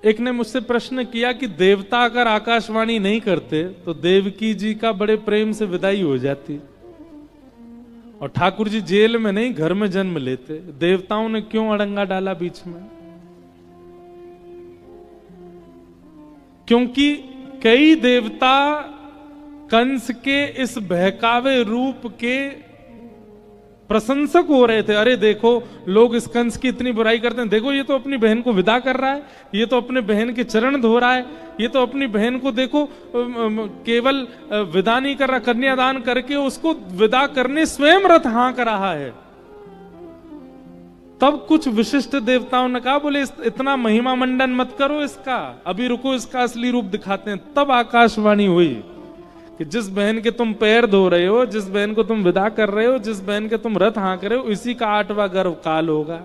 एक ने मुझसे प्रश्न किया कि देवता अगर आकाशवाणी नहीं करते तो देवकी जी का बड़े प्रेम से विदाई हो जाती, और ठाकुर जी जेल में नहीं घर में जन्म लेते, देवताओं ने क्यों अड़ंगा डाला बीच में? क्योंकि कई देवता कंस के इस बहकावे रूप के प्रशंसक हो रहे थे। अरे देखो लोग इस कंस की इतनी बुराई करते हैं, देखो ये तो अपनी बहन को विदा कर रहा है, ये तो अपने बहन के चरण धो रहा है, ये तो अपनी बहन को देखो केवल विदा नहीं कर रहा, कन्यादान करके उसको विदा करने स्वयं रथ हाँक रहा है। तब कुछ विशिष्ट देवताओं ने कहा, बोले इतना महिमा मंडन मत करो इसका, अभी रुको इसका असली रूप दिखाते हैं। तब आकाशवाणी हुई कि जिस बहन के तुम पैर धो रहे हो, जिस बहन को तुम विदा कर रहे हो, जिस बहन के तुम रथ हाँक रहे हो, इसी का 8वां गर्भ काल होगा।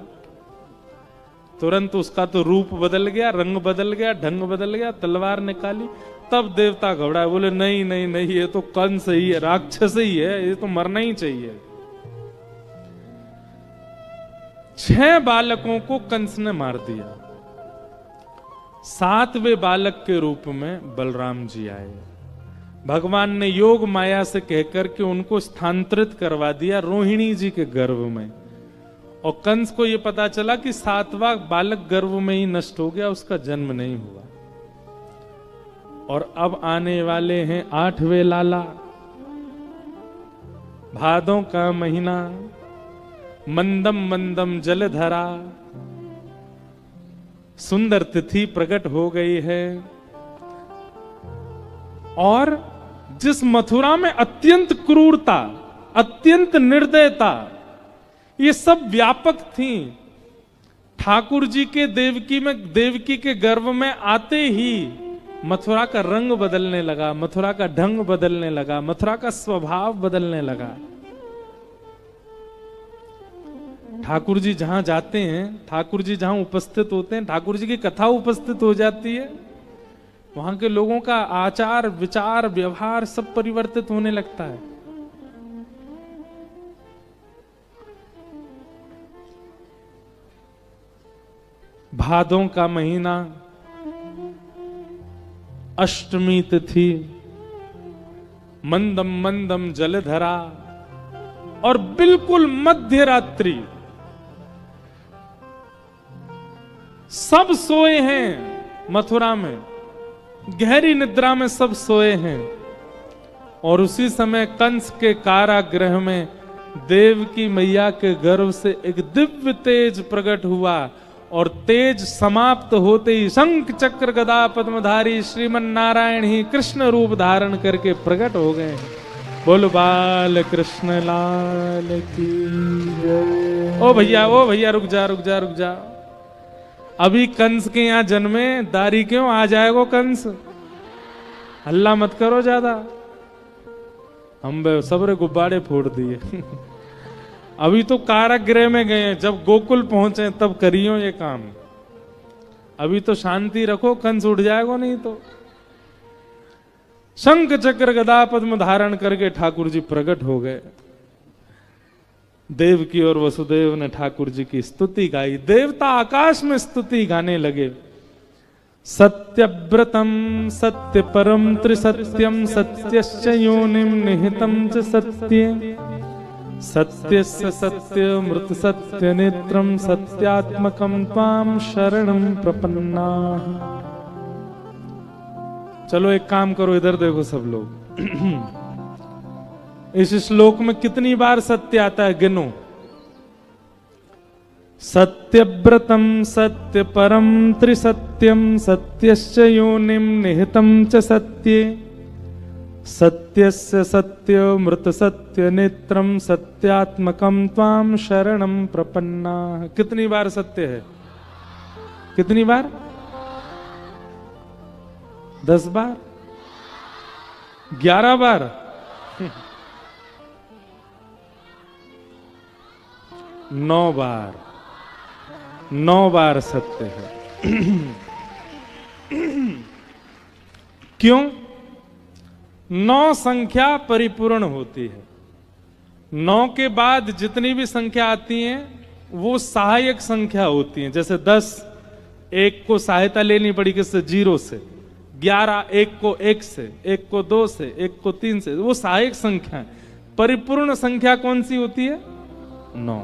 तुरंत उसका तो रूप बदल गया, रंग बदल गया, ढंग बदल गया, तलवार निकाली। तब देवता घबराए, बोले नहीं नहीं नहीं, ये तो कंस ही है, राक्षस ही है, ये तो मरना ही चाहिए। 6 बालकों को कंस ने मार दिया। 7वें बालक के रूप में बलराम जी आए। भगवान ने योग माया से कहकर के उनको स्थानांतरित करवा दिया रोहिणी जी के गर्भ में, और कंस को यह पता चला कि 7वां बालक गर्भ में ही नष्ट हो गया, उसका जन्म नहीं हुआ। और अब आने वाले हैं 8वें लाला। भादों का महीना, मंदम मंदम जलधरा, सुंदर तिथि प्रकट हो गई है। और जिस मथुरा में अत्यंत क्रूरता, अत्यंत निर्दयता, ये सब व्यापक थी, ठाकुर जी के देवकी के गर्भ में आते ही मथुरा का रंग बदलने लगा, मथुरा का ढंग बदलने लगा, मथुरा का स्वभाव बदलने लगा। ठाकुर जी जहां जाते हैं, ठाकुर जी जहां उपस्थित होते हैं, ठाकुर जी की कथा उपस्थित हो जाती है, वहां के लोगों का आचार विचार व्यवहार सब परिवर्तित होने लगता है। भादों का महीना, अष्टमी तिथि, मंदम मंदम जलधरा, और बिल्कुल मध्य रात्रि, सब सोए हैं मथुरा में, गहरी निद्रा में सब सोए हैं। और उसी समय कंस के कारागृह में देवकी मैया के गर्भ से एक दिव्य तेज प्रकट हुआ, और तेज समाप्त होते ही शंख चक्र गदा पद्मधारी श्रीमन नारायण ही कृष्ण रूप धारण करके प्रकट हो गए। बोल बाल कृष्ण लाल की जय। ओ भैया रुक जा रुक जा रुक जा, अभी कंस के यहां जन्मे, दारी क्यों आ जाएगा कंस, हल्ला मत करो ज्यादा। हम सबरे गुब्बारे फोड़ दिए। अभी तो कारागृह में गए, जब गोकुल पहुंचे तब करियो ये काम, अभी तो शांति रखो, कंस उठ जाएगा नहीं तो। शंख चक्र गदा पद्म धारण करके ठाकुर जी प्रकट हो गए। देवकी और वसुदेव ने ठाकुर जी की स्तुति गाई, देवता आकाश में स्तुति गाने लगे। सत्यव्रतम सत्य परम त्रिसत्यम सत्यश्च योनिम निहितम च सत्ये, सत्यस्य सत्य मृत सत्य नेत्रम सत्यात्मकम त्वाम शरणम प्रपन्नाः। चलो एक काम करो, इधर देखो सब लोग। इस श्लोक में कितनी बार सत्य आता है गिनो। सत्यव्रतम सत्य परम त्रिसत्यम सत्यश्च योनिम निहितम च सत्ये, सत्यस्य सत्य मृत सत्य नेत्रम सत्यात्मकम त्वाम शरणम प्रपन्नाः। कितनी बार सत्य है, कितनी बार? 10 बार, 11 बार, 9 बार, 9 बार सत्य है। क्यों? 9 संख्या परिपूर्ण होती है। 9 के बाद जितनी भी संख्या आती हैं वो सहायक संख्या होती हैं। जैसे 10, एक को सहायता लेनी पड़ी किससे? 0 से। 11, एक को 1 से, एक को 2 से, एक को 3 से, वो सहायक संख्या है। परिपूर्ण संख्या कौन सी होती है? 9।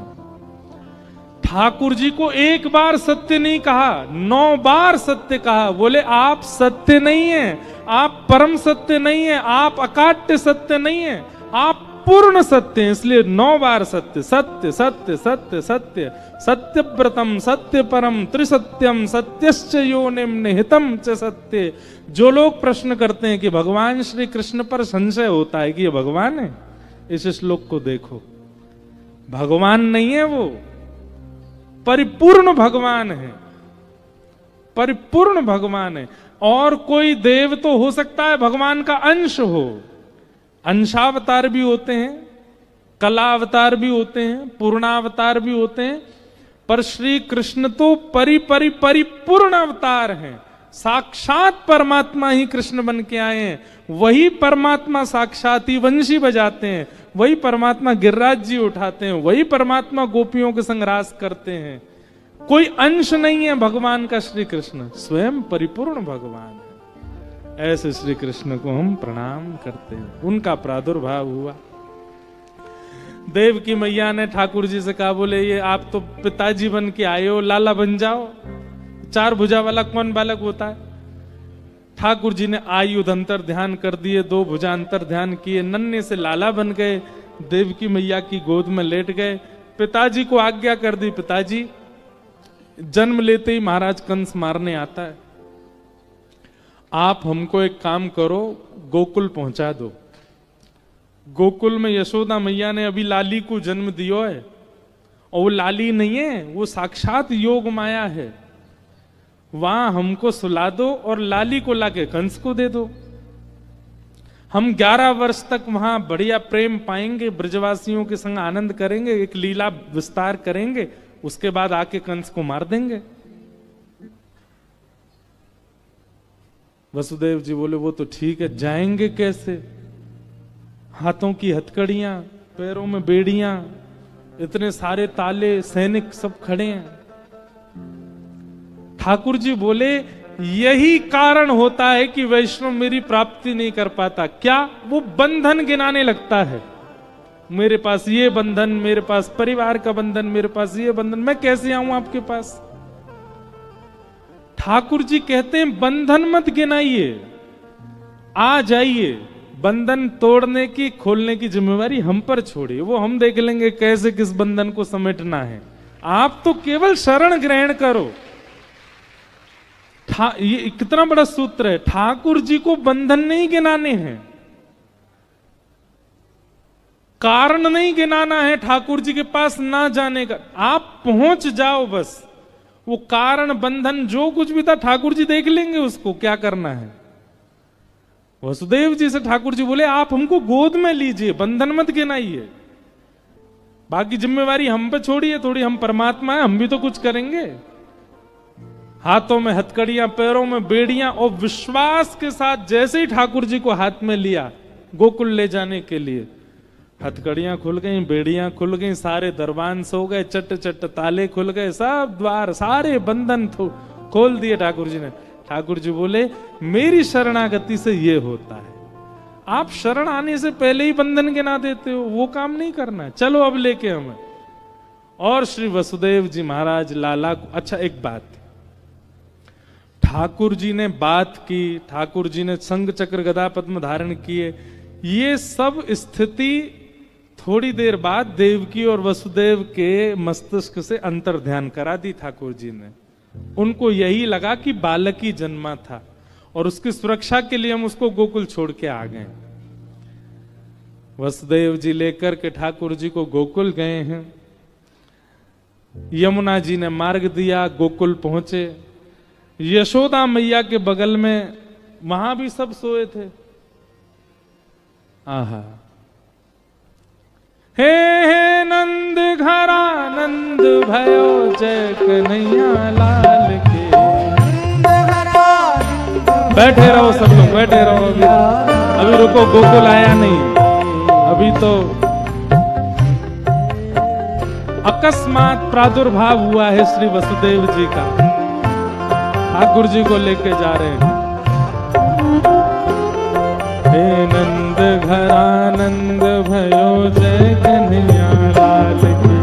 ठाकुर जी को एक बार सत्य नहीं कहा, 9 बार सत्य कहा। बोले आप सत्य नहीं है, आप परम सत्य नहीं है, आप अकाट्य सत्य नहीं है, आप पूर्ण सत्य है। इसलिए 9 बार सत्य सत्य सत्य सत्य सत्य सत्यव्रतम सत्य परम त्रिसत्यम सत्यश्च योनिम निहितम च सत्य। जो लोग प्रश्न करते हैं कि भगवान श्री कृष्ण पर संशय होता है कि ये भगवान है, इस श्लोक को देखो, भगवान नहीं है, वो परिपूर्ण भगवान है, परिपूर्ण भगवान है। और कोई देव तो हो सकता है भगवान का अंश हो, अंशावतार भी होते हैं, कलावतार भी होते हैं, पूर्णावतार भी होते हैं, पर श्री कृष्ण तो परिपूर्ण अवतार हैं। साक्षात परमात्मा ही कृष्ण बन के आए हैं। वही परमात्मा साक्षात ही वंशी बजाते हैं, वही परमात्मा गिरिराज जी उठाते हैं, वही परमात्मा गोपियों के संग रास करते हैं। कोई अंश नहीं है भगवान का, श्री कृष्ण स्वयं परिपूर्ण भगवान है। ऐसे श्री कृष्ण को हम प्रणाम करते हैं। उनका प्रादुर्भाव हुआ। देव की मैया ने ठाकुर जी से कहा, बोले ये आप तो पिताजी बन के आए हो, लाला बन जाओ। 4 भुजा वाला कौन बालक होता है? ठाकुर जी ने आयुध अंतर ध्यान कर दिए, 2 भुजा अंतर ध्यान किए, नन्हे से लाला बन गए, देव की मैया की गोद में लेट गए। पिताजी को आज्ञा कर दी, पिताजी जन्म लेते ही महाराज कंस मारने आता है, आप हमको एक काम करो, गोकुल पहुंचा दो। गोकुल में यशोदा मैया ने अभी लाली को जन्म दियो है, और वो लाली नहीं है, वो साक्षात योग माया है। वहां हमको सुला दो और लाली को लाके कंस को दे दो। हम 11 वर्ष तक वहां बढ़िया प्रेम पाएंगे, ब्रजवासियों के संग आनंद करेंगे, एक लीला विस्तार करेंगे, उसके बाद आके कंस को मार देंगे। वसुदेव जी बोले वो तो ठीक है, जाएंगे कैसे? हाथों की हथकड़ियां, पैरों में बेड़ियां, इतने सारे ताले, सैनिक सब खड़े हैं। ठाकुर जी बोले यही कारण होता है कि वैष्णव मेरी प्राप्ति नहीं कर पाता। क्या? वो बंधन गिनाने लगता है, मेरे पास ये बंधन, मेरे पास परिवार का बंधन, मेरे पास ये बंधन, मैं कैसे आऊं आपके पास? ठाकुर जी कहते हैं बंधन मत गिनाइए, आ जाइए। बंधन तोड़ने की, खोलने की जिम्मेवारी हम पर छोड़िए, वो हम देख लेंगे कैसे किस बंधन को समेटना है। आप तो केवल शरण ग्रहण करो। ये कितना बड़ा सूत्र है। ठाकुर जी को बंधन नहीं गिनाने हैं, कारण नहीं गिनाना है ठाकुर जी के पास ना जाने का। आप पहुंच जाओ बस। वो कारण बंधन जो कुछ भी था ठाकुर जी देख लेंगे उसको क्या करना है। वसुदेव जी से ठाकुर जी बोले आप हमको गोद में लीजिए, बंधन मत गिनाइए, बाकी जिम्मेवारी हम पे छोड़िए थोड़ी, हम परमात्मा है, हम भी तो कुछ करेंगे। हाथों में हथकड़ियां, पैरों में बेड़ियां, और विश्वास के साथ जैसे ही ठाकुर जी को हाथ में लिया गोकुल ले जाने के लिए, हथकड़ियां खुल गई, बेड़ियां खुल गई, सारे दरबान सो गए, चट चट ताले खुल गए, सब द्वार, सारे बंधन खोल दिए ठाकुर जी ने। ठाकुर जी बोले मेरी शरणागति से ये होता है। आप शरण आने से पहले ही बंधन गिना देते हो, वो काम नहीं करना है। चलो अब लेके हमें। और श्री वसुदेव जी महाराज लाला को, अच्छा एक बात, ठाकुर जी ने बात की, ठाकुर जी ने संग चक्र गदा पद्म धारण किए, ये सब स्थिति थोड़ी देर बाद देवकी और वसुदेव के मस्तिष्क से अंतर ध्यान करा दी ठाकुर जी ने। उनको यही लगा कि बालक ही जन्मा था और उसकी सुरक्षा के लिए हम उसको गोकुल छोड़ के आ गए। वसुदेव जी लेकर के ठाकुर जी को गोकुल गए हैं। यमुना जी ने मार्ग दिया, गोकुल पहुंचे। यशोदा मैया के बगल में वहां भी सब सोए थे। आहा, हे हे नंद घरा नंद भयो, जय कन्हैया लाल के। बैठे रहो सब लोग, बैठे रहो। अभी रुको, गोकुल आया नहीं, अभी तो अकस्मात प्रादुर्भाव हुआ है श्री वसुदेव जी का। ठाकुर जी को लेके जा रहे हैं। हे नंद घरानंद भयो जय कन्हैया लाल की।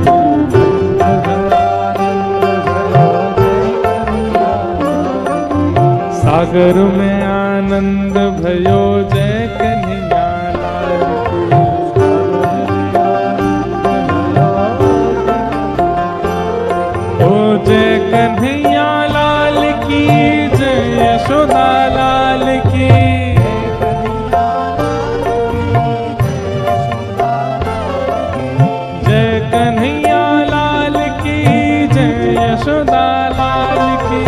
सागर में आनंद भयो जय कन्हैया लाल की। ओ जय कन्हैया लाल की, जय यशोदा लाल की। जय कन्हैया लाल की, जय यशोदा लाल की।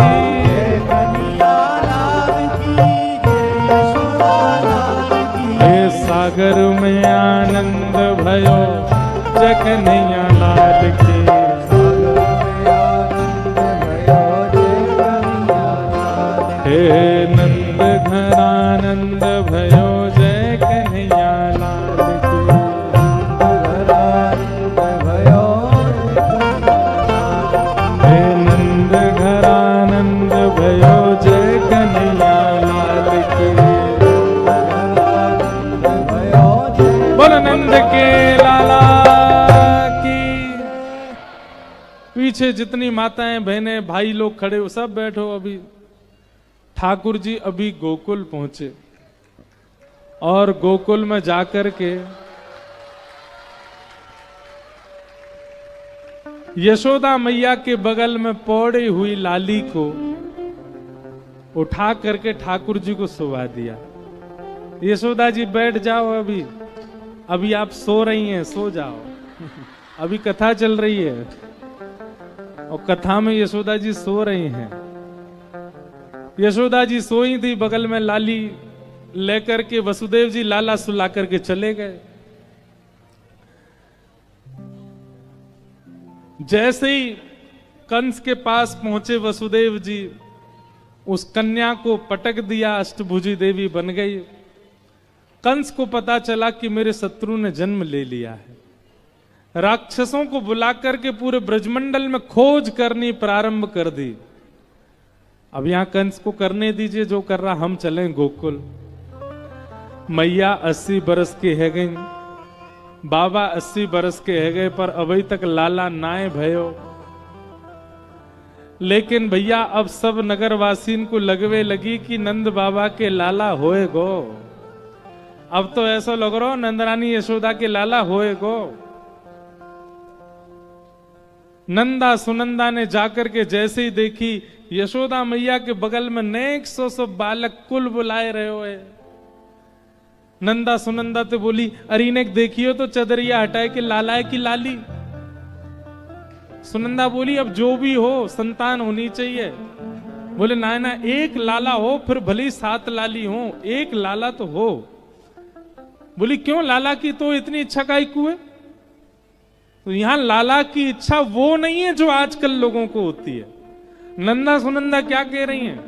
हे सागर में आनंद भयो जय कन्हैया लाल की। हे नंद घरानंद भयो जय कन्हैया लाल की। हे नंद घरानंद भयो जय कन्हैया लाल की। बोलो नंद के लाला की। पीछे जितनी माताएं बहनें भाई लोग खड़े हो सब बैठो। अभी ठाकुर जी अभी गोकुल पहुंचे और गोकुल में जाकर के यशोदा मैया के बगल में पौड़ी हुई लाली को उठा करके ठाकुर जी को सुवा दिया। यशोदा जी बैठ जाओ, अभी आप सो रही हैं, सो जाओ। अभी कथा चल रही है और कथा में यशोदा जी सो रही हैं। यशोदा जी सोई थी, बगल में लाली लेकर के वसुदेव जी लाला सुला करके चले गए। जैसे ही कंस के पास पहुंचे वसुदेव जी, उस कन्या को पटक दिया, अष्टभुजी देवी बन गई। कंस को पता चला कि मेरे शत्रु ने जन्म ले लिया है। राक्षसों को बुला करके पूरे ब्रजमंडल में खोज करनी प्रारंभ कर दी। अब यहां कंस को करने दीजिए जो कर रहा, हम चलें गोकुल। मैया 80 बरस के है गई, बाबा 80 बरस के है गए, पर अभी तक लाला नाय भयो। लेकिन भैया अब सब नगरवासीन को लगवे लगी कि नंद बाबा के लाला होए गो। अब तो ऐसा लग रहा नंदरानी यशोदा के लाला होए गो। नंदा सुनंदा ने जाकर के जैसे ही देखी यशोदा मैया के बगल में नेक सौ बालक कुल बुलाए रहे हो। नंदा सुनंदा तो बोली, अरे ने देखियो तो चदरिया हटाए के लाला है कि लाली। सुनंदा बोली, अब जो भी हो संतान होनी चाहिए। बोले ना ना, एक लाला हो, फिर भले 7 लाली हो, एक लाला तो हो। बोली क्यों, लाला की तो इतनी इच्छा काहे को है? तो यहां लाला की इच्छा वो नहीं है जो आजकल लोगों को होती है। नंदा सुनंदा क्या कह रही हैं?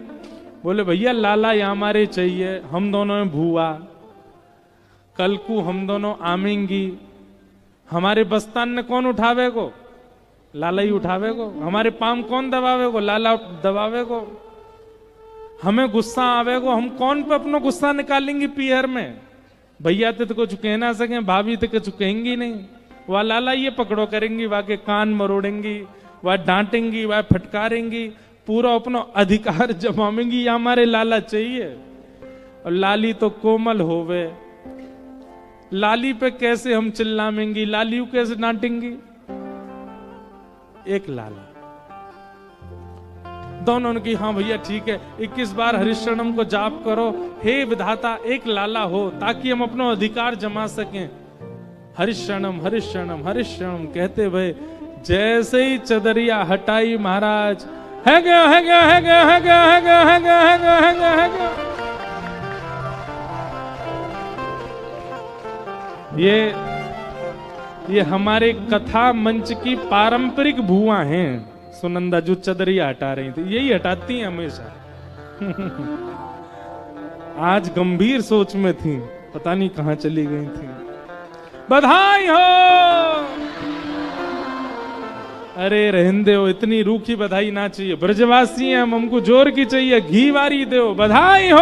बोले भैया लाला यहाँ हमारे चाहिए, हम दोनों में भूआ, कल को हम दोनों आमेंगी। हमारे बस्तान ने कौन उठावे को? लाला ही उठावे को। हमारे पाम कौन दबावे को? लाला दबावे को। हमें गुस्सा आवे को, हम कौन पे अपना गुस्सा निकालेंगे पीहर में? भैया तो कुछ कह ना सके, भाभी तो कुछ कहेंगी नहीं, वह लाला ये पकड़ो करेंगी, वह के कान मरोड़ेंगी, वह डांटेंगी, वह फटकारेंगी, पूरा अपना अधिकार जमाएंगी। ये हमारे लाला चाहिए। और लाली तो कोमल होवे, लाली पे कैसे हम चिल्लाएंगी, लाली को कैसे डांटेंगी? एक लाला। दोनों ने कहा हाँ भैया ठीक है, 21 बार हरिशरणम को जाप करो, हे विधाता एक लाला हो, ताकि हम अपना अधिकार जमा सकें। हरिशरणम हरिशरणम हरिशरणम कहते हुए जैसे ही चदरिया हटाई महाराज, है गया है गया है गया है गया है गया है गया है गया है गया है गया। ये हमारे कथा मंच की पारंपरिक भुआ हैं। सुनंदा जो चदरिया हटा रही थी, यही हटाती हैं हमेशा। आज गंभीर सोच में थी, पता नहीं कहां चली गई थी। बधाई हो। अरे रहने हो, इतनी रूखी बधाई ना चाहिए, ब्रजवासी हैं हम, हमको जोर की चाहिए, घी वारी दो, बधाई हो,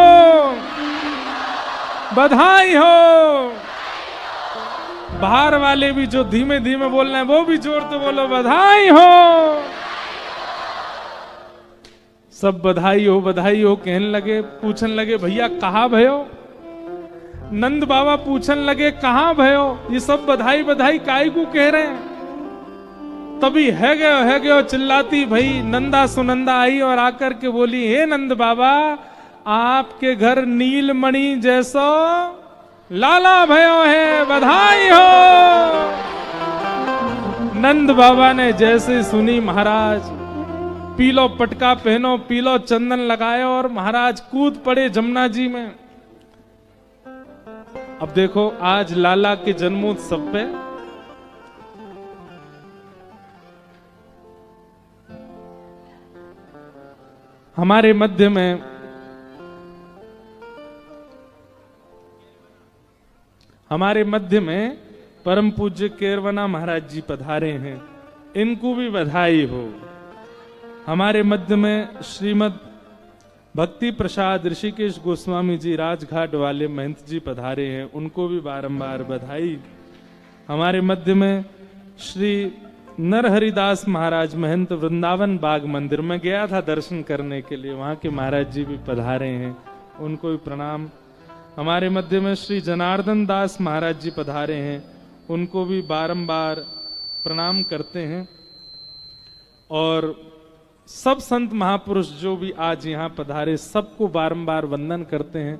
बधाई हो। बाहर वाले भी जो धीमे धीमे बोल रहे हैं वो भी जोर तो बोलो, बधाई हो। सब बधाई हो कहने लगे, पूछने लगे भैया कहाँ भयो? नंद बाबा पूछने लगे कहाँ भयो? ये सब बधाई बधाई काय को कह रहे हैं? तभी है गयो चिल्लाती भई नंदा सुनंदा आई और आकर के बोली, हे नंद बाबा आपके घर नीलमणि जैसो लाला भयो है, बधाई हो। नंद बाबा ने जैसे सुनी महाराज पीलो पटका पहनो, पीलो चंदन लगाए और महाराज कूद पड़े जमुना जी में। अब देखो आज लाला के जन्मोत्सव पे हमारे मध्य में परम पूज्य केरवना महाराज जी पधारे हैं, इनको भी बधाई हो। हमारे मध्य में श्रीमद भक्ति प्रसाद ऋषिकेश गोस्वामी जी राजघाट वाले महंत जी पधारे हैं, उनको भी बारंबार बधाई। हमारे मध्य में श्री नरहरिदास महाराज महंत वृंदावन बाग मंदिर में गया था दर्शन करने के लिए, वहां के महाराज जी भी पधारे हैं, उनको भी प्रणाम। हमारे मध्य में श्री जनार्दन दास महाराज जी पधारे हैं, उनको भी बारंबार प्रणाम करते हैं। और सब संत महापुरुष जो भी आज यहाँ पधारे सबको बारंबार वंदन करते हैं।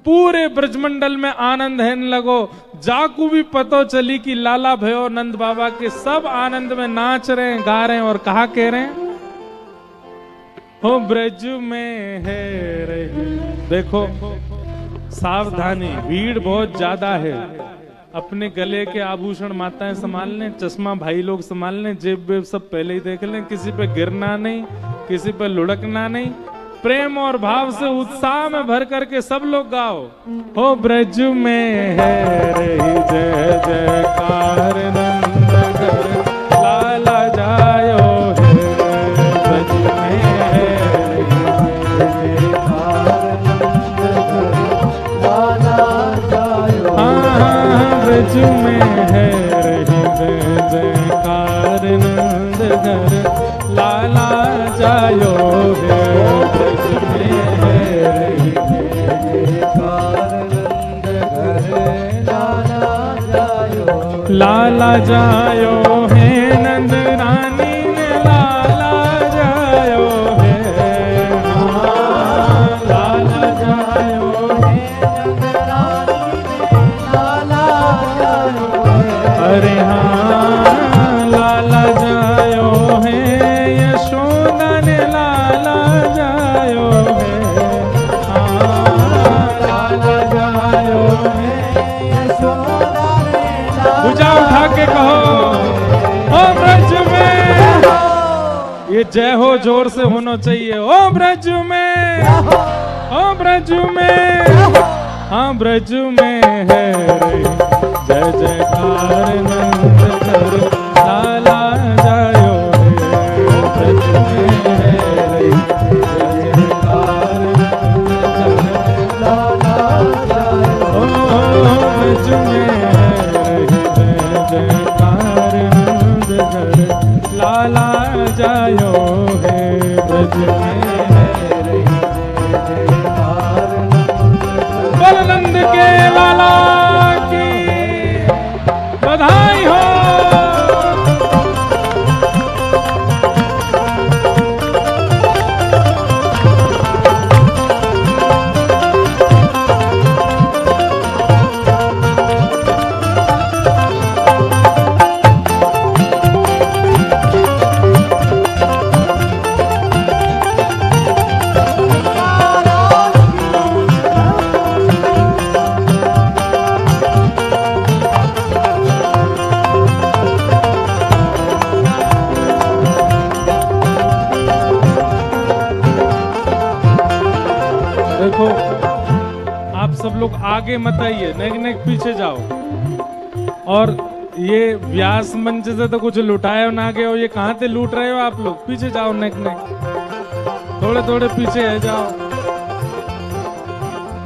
पूरे ब्रजमंडल में आनंद है लगो, जाकू भी पतो चली कि लाला भयो नंद बाबा के, सब आनंद में नाच रहे हैं, गा रहे हैं और कहा कह रहे हैं, हो ब्रज में है रही। देखो सावधानी, भीड़ बहुत ज्यादा है, अपने गले के आभूषण माताएं संभाल लें, चश्मा भाई लोग संभाल लें, जेब वेब सब पहले ही देख लें, किसी पे गिरना नहीं, किसी पे लुढ़कना नहीं। प्रेम और भाव से उत्साह में भर करके सब लोग गाओ, हो ब्रज में है रही जय जयकार नंद घर लाला जायो है, ब्रज में है रही जयकार नंद घर लाला जायो, हाँ ब्रज में है रही जय जयकार नंद घर लाला जायो है, लाला जायो है नंद रानी ने लाला जायो है, लाला जायो है नंद रानी ने लाला जायो है, अरे हाँ लाला जायो है यशोदा ने लाला जायो है, लाला जायो है यशोदा पूजा उठा के कहो, ओ ब्रज में, ये जय हो जोर से होना चाहिए, ओ ब्रज में, ओ ब्रज में, हाँ ब्रज में है जय जयकार नंद घर लाला जायो है, ब्रज में है जय जयकार नंद घर लाला जायो, ब्रज में जयकार नंद घर लाला जायो है, ब्रज में है रही जयकार बोल नंद के लाला की बधाई हो। देखो आप सब लोग आगे मत आइए, नेक नेक पीछे जाओ और ये व्यास मंच से तो कुछ लुटाए ना गए हो, ये कहाँ से लूट रहे हो आप लोग? पीछे जाओ, नेक नेक थोड़े थोड़े पीछे है, जाओ।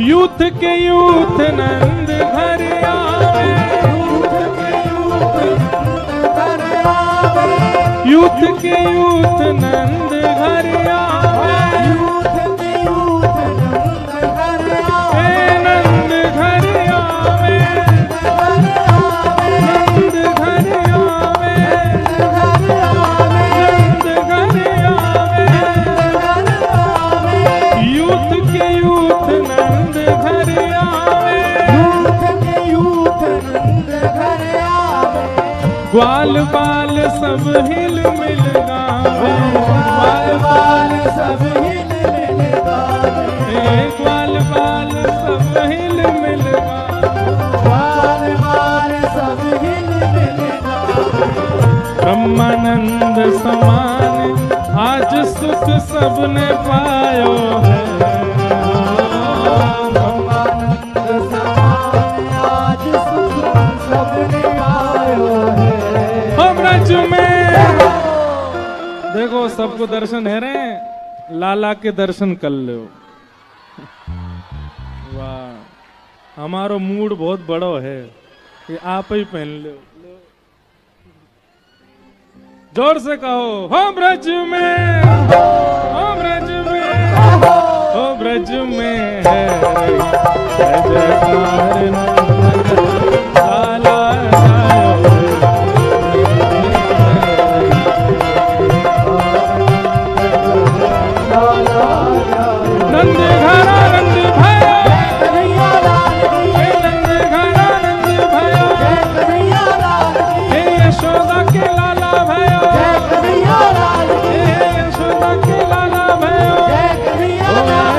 यूथ के यूथ नंद घर आवे, यूथ के यूथ नंद घर आवे, नंद घर आवे, नंद घर आवे, नंद घर आवे, यूथ के यूथ नंद घर आवे, यूथ नंद घर आवे, ग्वाल बाल सब हिल मिल गावे, ग्वाल बाल सब हिल मिल गावे, ग्वाल बाल सब हिल मिल गावे, ग्वाल बाल सब हिल मिल गावे। ब्रह्मानंद समान आज सुख सबने पायो है, ब्रह्मानंद समान आज सुख सबने पायो है। ब्रज में देखो सबको दर्शन है रे, लाला के दर्शन कर लो। वाह, हमारो मूड बहुत बड़ो है, ये आप ही पहन लो। जोर से कहो, हो ब्रज में, हो ब्रज में, हो ब्रज में है जयकार लाला नंद घरा नंद भयो, नंद घरा नंद भयो, हे यशोदा के लाला भयो, हे यशोदा के लाला भयो। ओ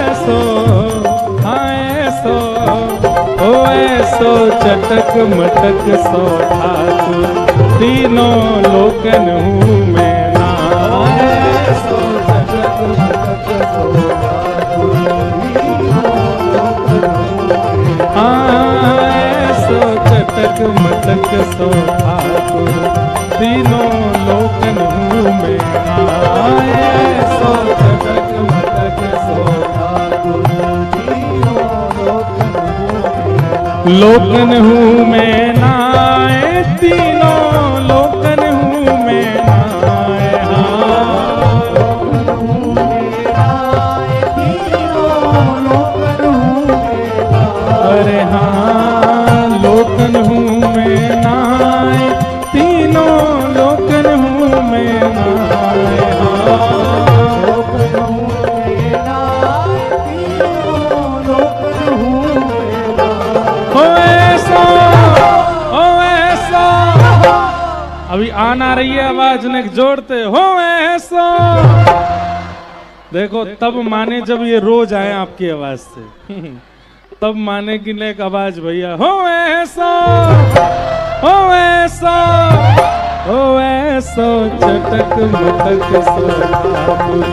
ऐसो, हाँ ऐसो, ओ ऐसो चटक मटक सो ठाकुर, तीनों लोकन हूँ मैं ना। ऐसो चटक मटक सो ऐसो चटक मटक सो ठाकुर, तीनों लोकन हूँ मैं ऐसो चटक मटक सो ठाकुर, तीनों लोकन हूँ मैं नाए, तीनों लोकन हूँ मैं नाए। अरे हाँ लोकन हूँ मैं नाए, तीनों लोकन हूँ मैं नाए। लोकन हूँ मैं नाए, तीनों लोकन हूँ मैं नाए। हो ऐसा, हो ऐसा, अभी आना रही है आवाज ने जोड़ते, हो ऐसा। देखो तब माने जब ये रोज आए आपकी आवाज से, तब माने की नेक आवाज भैया। हो ऐसा, हो ऐसा, हो ऐसा चटक मटक सो ठाकुर,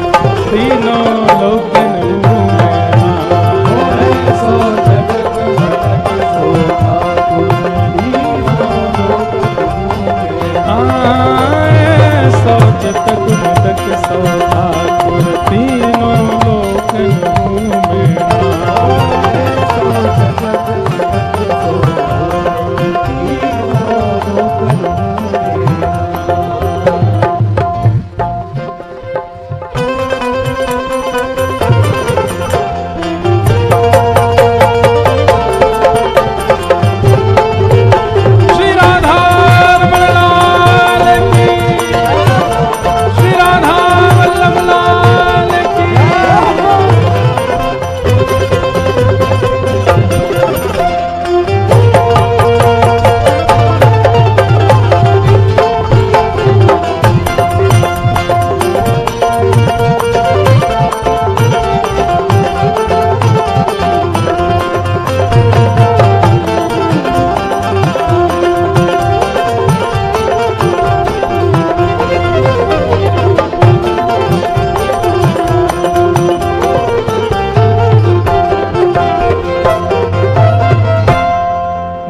तीनों लोकन हूँ मैं। ऐसा चटक मटक सो ठाकुर, ऐसा चटक मटक सो ठाकुर, तीनों लोकन हूँ मैं।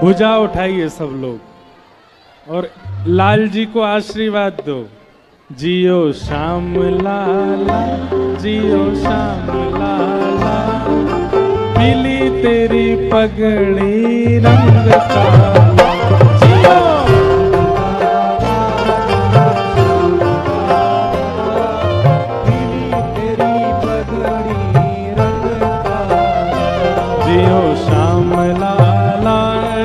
भुजा उठाइए सब लोग। और लाल जी को आशीर्वाद दो। जियो श्याम लाला, जियो श्याम लाला, पीली तेरी पगड़ी रंग काला। जियो पीली तेरी पगड़ी रंग काला। जियो श्याम लाला,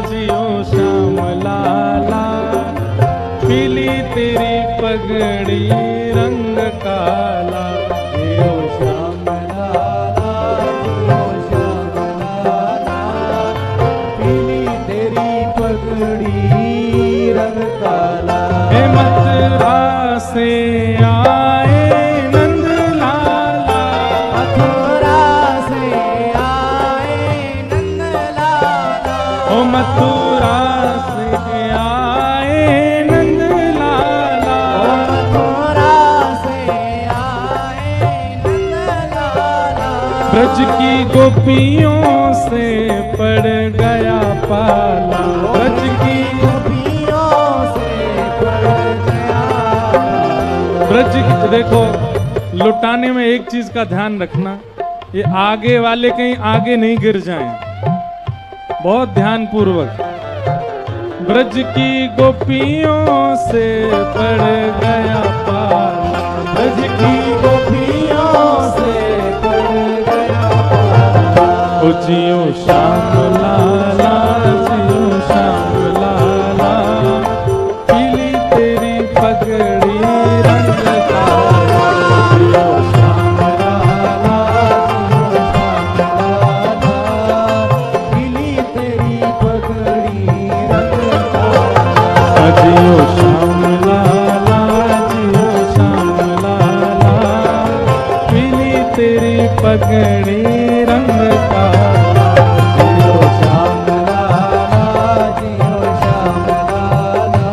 जियो श्याम लाला, पीली तेरी पगड़ी रंग काला। जियो श्याम लाला, जियो श्याम लाला, पीली तेरी पगड़ी रंग काला। हे मथुरा से आए नंद लाला, मथुरा से आए नंद लाला, ओ मथुरा से आए नंद लाला, मथुरा से आए नंद लाला। ब्रज की गोपियों से पड़ गया पाला, ब्रज की गोपियों से पड़ गया। ब्रज की देखो, लुटाने में एक चीज का ध्यान रखना, ये आगे वाले कहीं आगे नहीं गिर जाएं, बहुत ध्यान पूर्वक। ब्रज की गोपियों से पड़ गया पाला, ब्रज की गोपियों से पड़ गया पाला। ओ जियो श्याम लाला, जियो श्याम लाला, पीली तेरी पगड़ी रंग काला। जियो श्याम लाला, जियो श्याम लाला, पीली तेरी पगड़ी रंग काला। जियो श्याम लाला, जियो श्याम लाला, पीली तेरी पगड़ी रंग काला। जियो श्याम लाला, जियो श्याम लाला,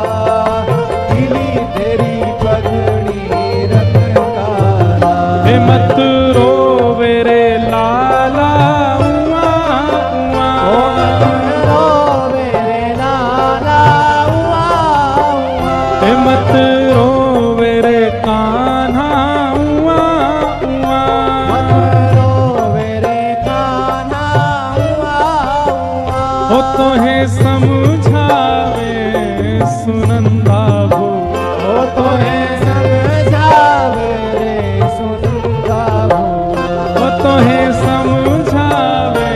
पीली तेरी पगड़ी रंग काला। हे मत रोवे रे लाला, उआ उआ, ओ मत रोवे रे लाला, उआ उआ। हे मत रोवे रे कान्हा, उआ उआ। मत रोवे रे कान्हा, उआ उआ। हो तो है समझावे सुनंदा भो, ओ तो है समझावे रे सुनंदा भो। हो तो है समझावे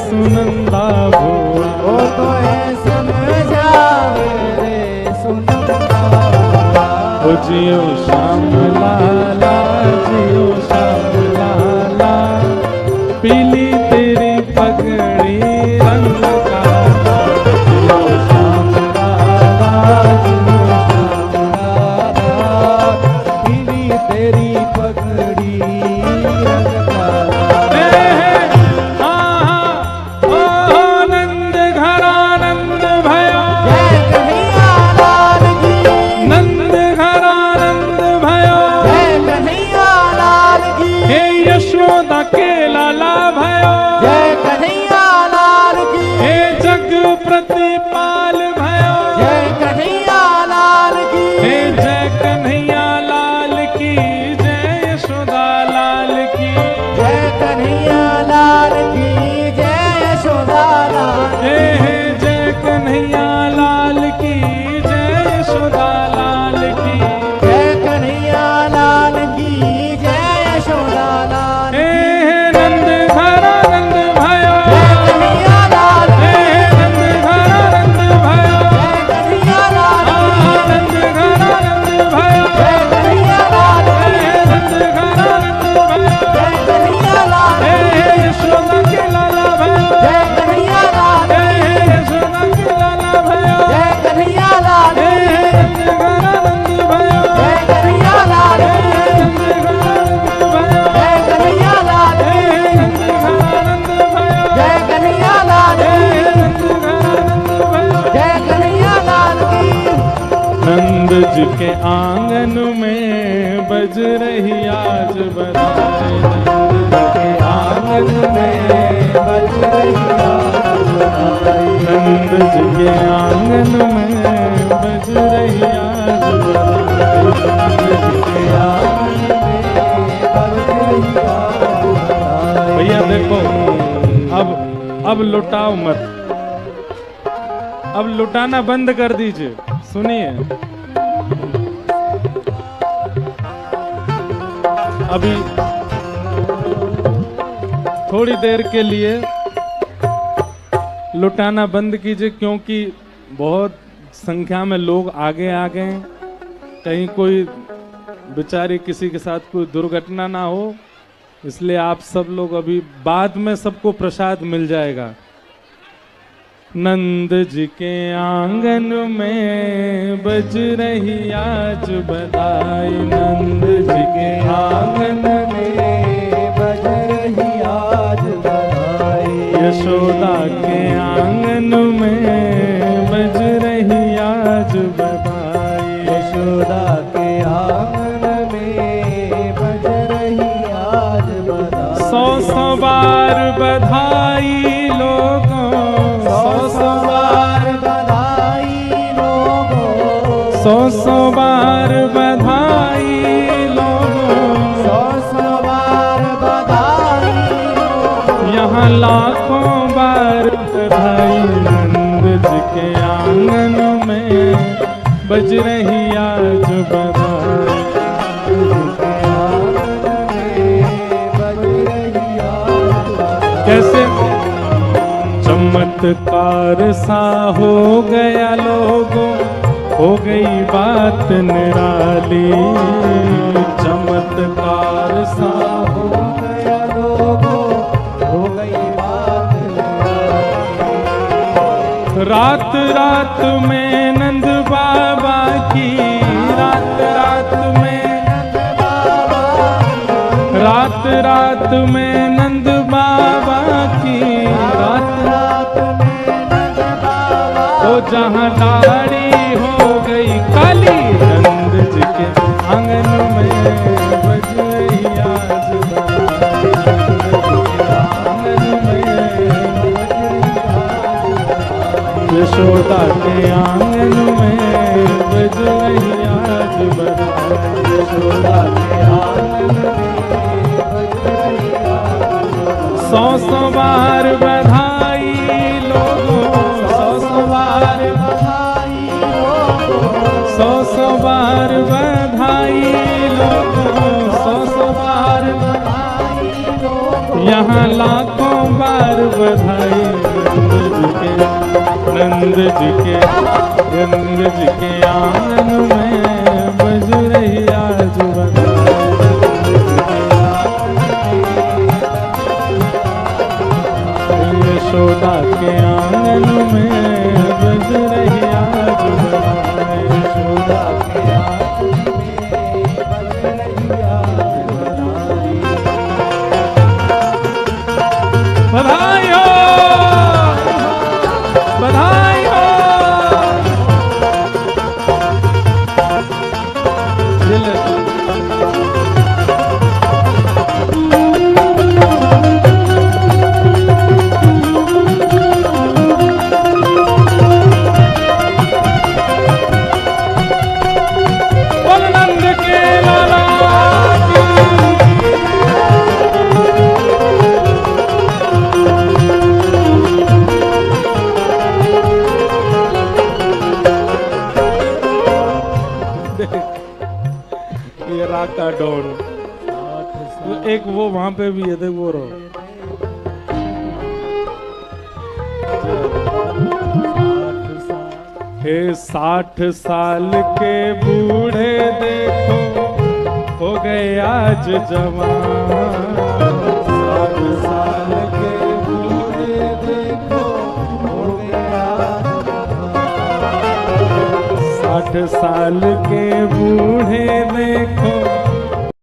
सुनंदा भो। ओ तो है समझावे रे सुनंदा भो। ओ जियो श्याम लाला, जियो श्याम लाला, पीली तेरी पगड़ी रंग काला। जियो श्याम लाला, जियो श्याम लाला, पीली तेरी पगड़ी रंग काला। हे हे आहा, ओ नंद घरा नंद भयो, जय कन्हैया लाल की, नंद घरा नंद भयो, जय कन्हैया लाल की, हे यशोदा के लाला भयो, जय कन्हैया लाल की, हे जग प्रतिपाल भयो, जय कन्हैया लाल की, हे जय कन्हैया लाल की, जय यशोदा लाल की, जय कन्हैया लाल की, जय यशोदा लाल की। हे जय कन्हैया लाल की, जय यशोदा लाल की, जय कन्हैया लाल की, जय यशोदा लाल की। हे नंद घरा नंद भयो, जय कन्हैया लाल की, हे नंद घरा नंद भयो, जय कन्हैया लाल की, नंद घरा नंद भयो, जय कन्हैया लाल की, हे नंद घरा नंद भयो, जय कन्हैया लाल हे की, यशोदा के लाला भयो, जय कन्हैया लाल हे की, यशोदा के लाला भयो, जय कन्हैया लाल हे की, नंद घरा नंद भयो, जय कन्हैया लाल की, नंद घरा नंद भयो, जय कन्हैया लाल हे की, नंद घरा नंद भयो, जय कन्हैया लाल हे की, नंद घरा नंद भयो। जय कन्हैया लाल की। नंद जी के आंगन में बज रही आज बधाई, नंद जी के आंगन में बज रही आज बधाई। नंद जी के आंगन में भैया देखो, अब लुटाओ मत, अब लुटाना बंद कर दीजिए। सुनिए, अभी थोड़ी देर के लिए लुटाना बंद कीजिए, क्योंकि बहुत संख्या में लोग आगे आ गए हैं। कहीं कोई बेचारे किसी के साथ कोई दुर्घटना ना हो, इसलिए आप सब लोग अभी, बाद में सबको प्रसाद मिल जाएगा। नंद जी के आंगन में बज रही आज बधाई, नंद जी के आंगन में बज रही आज बधाई, यशोदा के आंगन में बज रही आज बधाई, यशोदा के आंगन में बज रही आज बधाई। 100 बार बधाई लोगों, 100 बार बधाई लोगों, 100 बार बधाई लोगों, 100 बार बधाई लोगों। यहाँ लाखों बार बधाई, नंद जी के आंगन में बज रही आज बधाई। कैसे चमत्कार सा हो गया लोगों, हो गई बात निराली, चमत्कार सा हो गया लोगों, हो गई बात निराली। रात रात में नंद बाबा की, रात रात में, रात रात में नंद बाबा की, रात रात में नंद बाबा ओ जहाँ दाढ़ी हो गई काली, नंद जी के आंगन में बज रही आज बधाई, आंगन में यशोदा के आंगन में बज रही आज बधाई, यशोदा के आंगन में 100 बार बधाई लोगों, 100 बार बधाई लोगों, 100 बार बधाई लोगों, 100 बार बधाई लोगों। यहाँ लाखों बार बधाई, नंद जी के, नंद जी के आंगन में बज रही आज बधाई, यशोदा के आंगन में बज रही आज बधाई, यशोदा के आंगन में बज रही आज बधाई। बधाई हो, बधाई हो। ये राका डॉन, तो एक वो वहां पे भी है, देख वो रहो। हे 60 साल के बूढ़े देखो, हो गए आज जवान, 60 साल के बूढ़े देखो, हो गए आज जवान। 60 साल के बूढ़े देखो,